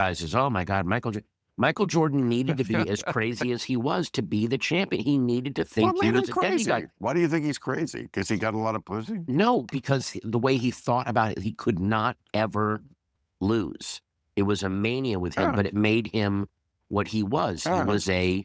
guy says, "Oh my God, Michael Jordan needed to be as crazy as he was to be the champion. He needed to What think he made him was a demigod." crazy? Why do you think he's crazy? Because he got a lot of pussy? No, because the way he thought about it, he could not ever lose. It was a mania with him, Yeah, but it made him what he was. yeah,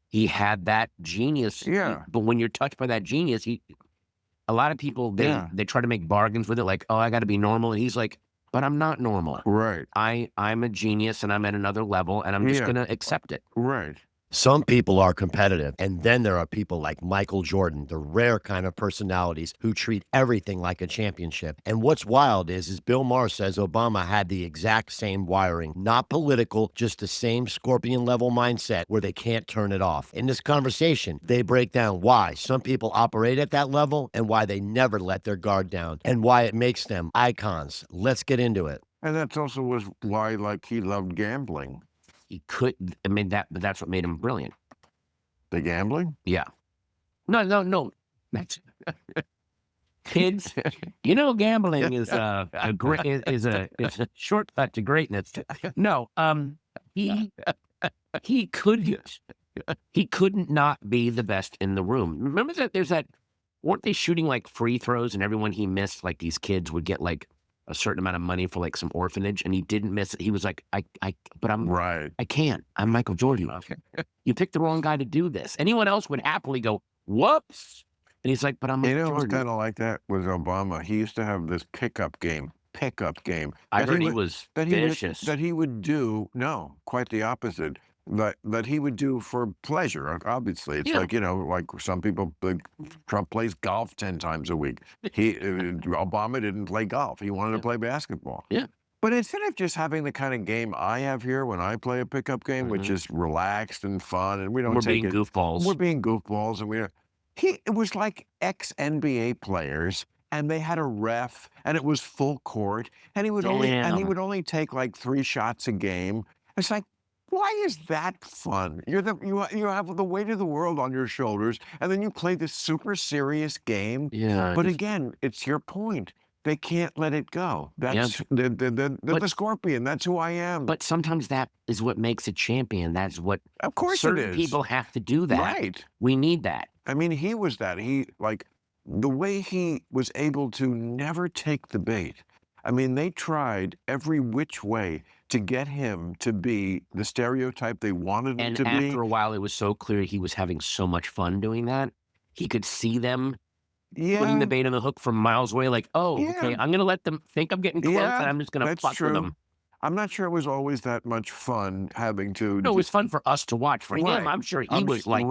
He had that genius. yeah, But when you're touched by that genius, a lot of people, yeah. they try to make bargains with it, like, oh, I got to be normal. And he's like, but I'm not normal. Right. I'm a genius and I'm at another level and I'm just Yeah, going to accept it. right. Some people are competitive, and then there are people like Michael Jordan, the rare kind of personalities who treat everything like a championship. And what's wild is Bill Maher says Obama had the exact same wiring, not political, just the same scorpion level mindset where they can't turn it off. In this conversation, they break down why some people operate at that level and why they never let their guard down and why it makes them icons. Let's get into it. And that's also was why, like, he loved gambling. He couldn't, but that's what made him brilliant. The gambling? Yeah. No. That's kids. Gambling is a great is a shortcut to greatness. No, he couldn't not be the best in the room. Remember that weren't they shooting like free throws and everyone he missed, like these kids would get like a certain amount of money for like some orphanage, and he didn't miss it. He was like, but Right. I can't. I'm Michael Jordan. You picked the wrong guy to do this. Anyone else would happily go, whoops. And he's like, but I'm You Michael know what's Jordan. kind of like that was Obama. He used to have this pickup game. I that heard he was vicious. that he would do. No, quite the opposite. That he would do for pleasure. Obviously, it's Yeah. like, like some people. Trump plays golf 10 times a week. Obama didn't play golf. He wanted to play basketball. Yeah. But instead of just having the kind of game I have here when I play a pickup game, which is relaxed and fun, and we don't We're take being it. goofballs. We're being goofballs, and it was like ex-NBA players, and they had a ref, and it was full court, and he would only take like 3 shots a game. It's like, why is that fun? You have the weight of the world on your shoulders, and then you play this super serious game. Yeah. But again, it's your point. They can't let it go. That's the scorpion. That's who I am. But sometimes that is what makes a champion. That's what Of course it certain is. people have to do that. Right. We need that. I mean, he was that. The way he was able to never take the bait. I mean, they tried every which way to get him to be the stereotype they wanted him And to be. after a while, it was so clear he was having so much fun doing that. He could see them putting the bait on the hook from miles away, like, oh, okay, I'm going to let them think I'm getting close, and I'm just going to fuck with them. I'm not sure it was always that much fun having to. No, it was fun for us to watch. For him, I'm sure he was like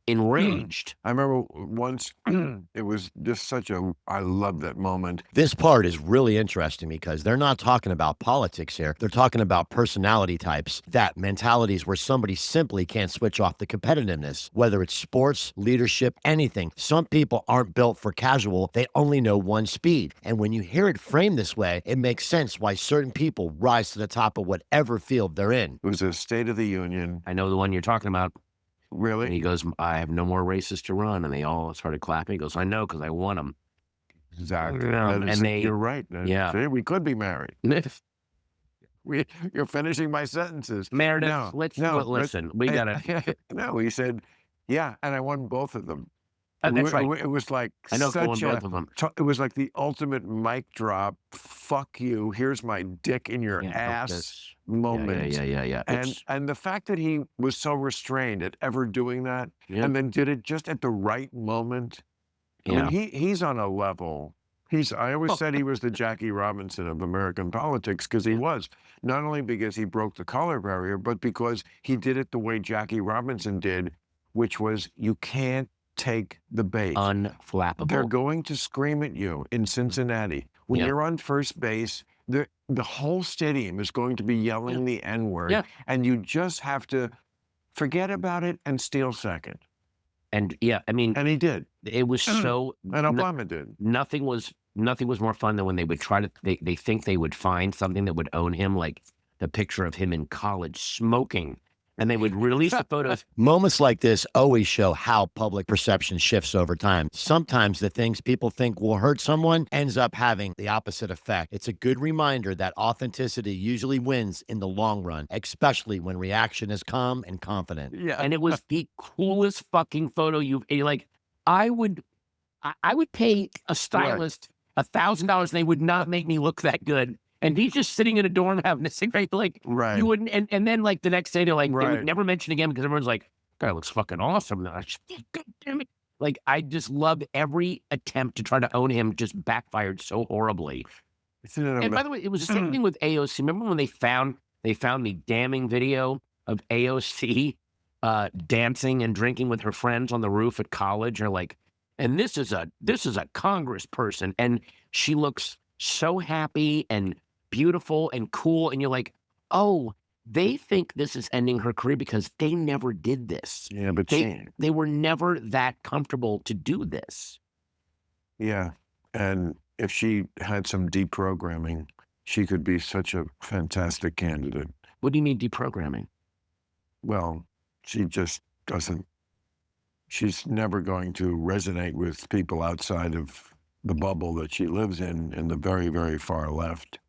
enraged. I remember once it was just I love that moment. This part is really interesting because they're not talking about politics here. They're talking about personality types, that mentalities where somebody simply can't switch off the competitiveness, whether it's sports, leadership, anything. Some people aren't built for casual. They only know one speed. And when you hear it framed this way, it makes sense why certain people rise to the top of whatever field they're in. It was a State of the Union. I know the one you're talking about. Really? And he goes, I have no more races to run. And they all started clapping. He goes, I know, because I won them. Exactly. You're right. Yeah. See, we could be married. You're finishing my sentences. Meredith, listen, we got to. No, he said, yeah, and I won both of them. That's right. It was like I know both of them. It was like the ultimate mic drop. Fuck you. Here's my dick in your ass moment. Yeah. And the fact that he was so restrained at ever doing that, and then did it just at the right moment. I mean, he's on a level. I always said he was the Jackie Robinson of American politics, because he was. Not only because he broke the color barrier, but because he did it the way Jackie Robinson did, which was, you can't take the bait. Unflappable. They're going to scream at you in Cincinnati. When you're on first base, the whole stadium is going to be yelling the N-word. And you just have to forget about it and steal second. And and he did. It was so. And Obama did. Nothing was more fun than when they would try to. They think they would find something that would own him, like the picture of him in college smoking. and they would release the photos. Moments like this always show how public perception shifts over time. Sometimes the things people think will hurt someone ends up having the opposite effect. It's a good reminder that authenticity usually wins in the long run, especially when reaction is calm and confident. Yeah. And it was the coolest fucking photo like, I would pay a stylist $1,000 and they would not make me look that good. And he's just sitting in a dorm having a cigarette, like, you wouldn't, and then like the next day they're like, they would never mention again because everyone's like, guy looks fucking awesome. And I just, God damn it. Like, I just loved every attempt to try to own him, just backfired so horribly. And by the way, it was the same thing with AOC. Remember when they found the damning video of AOC dancing and drinking with her friends on the roof at college? Or like, and this is a Congress person, and she looks so happy and beautiful and cool, and you're like, oh, they think this is ending her career because they never did this. Yeah, but they were never that comfortable to do this. Yeah, and if she had some deprogramming, she could be such a fantastic candidate. What do you mean deprogramming? Well, she just doesn't. She's never going to resonate with people outside of the bubble that she lives in the very, very far left.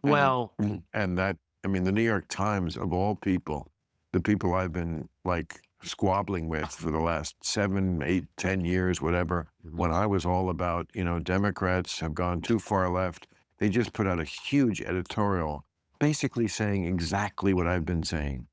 Well, and that, I mean, the New York Times, of all people, the people I've been like squabbling with for the last 7, 8, 10 years, whatever, when I was all about, Democrats have gone too far left, they just put out a huge editorial basically saying exactly what I've been saying.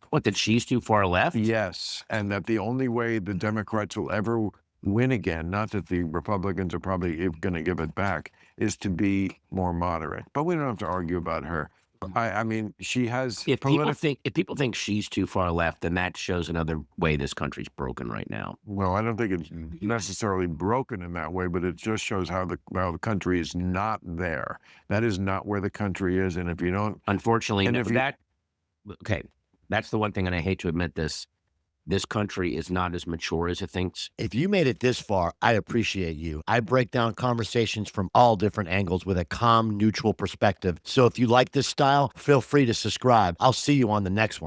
What, that she's too far left? Yes, and that the only way the Democrats will ever win again, not that the Republicans are probably going to give it back, is to be more moderate. But we don't have to argue about her. I mean, she has. If people think she's too far left, then that shows another way this country's broken right now. Well, I don't think it's necessarily broken in that way, but it just shows how the country is not there. That is not where the country is, and if you don't, unfortunately, okay, that's the one thing, and I hate to admit this. This country is not as mature as it thinks. If you made it this far, I appreciate you. I break down conversations from all different angles with a calm, neutral perspective. So if you like this style, feel free to subscribe. I'll see you on the next one.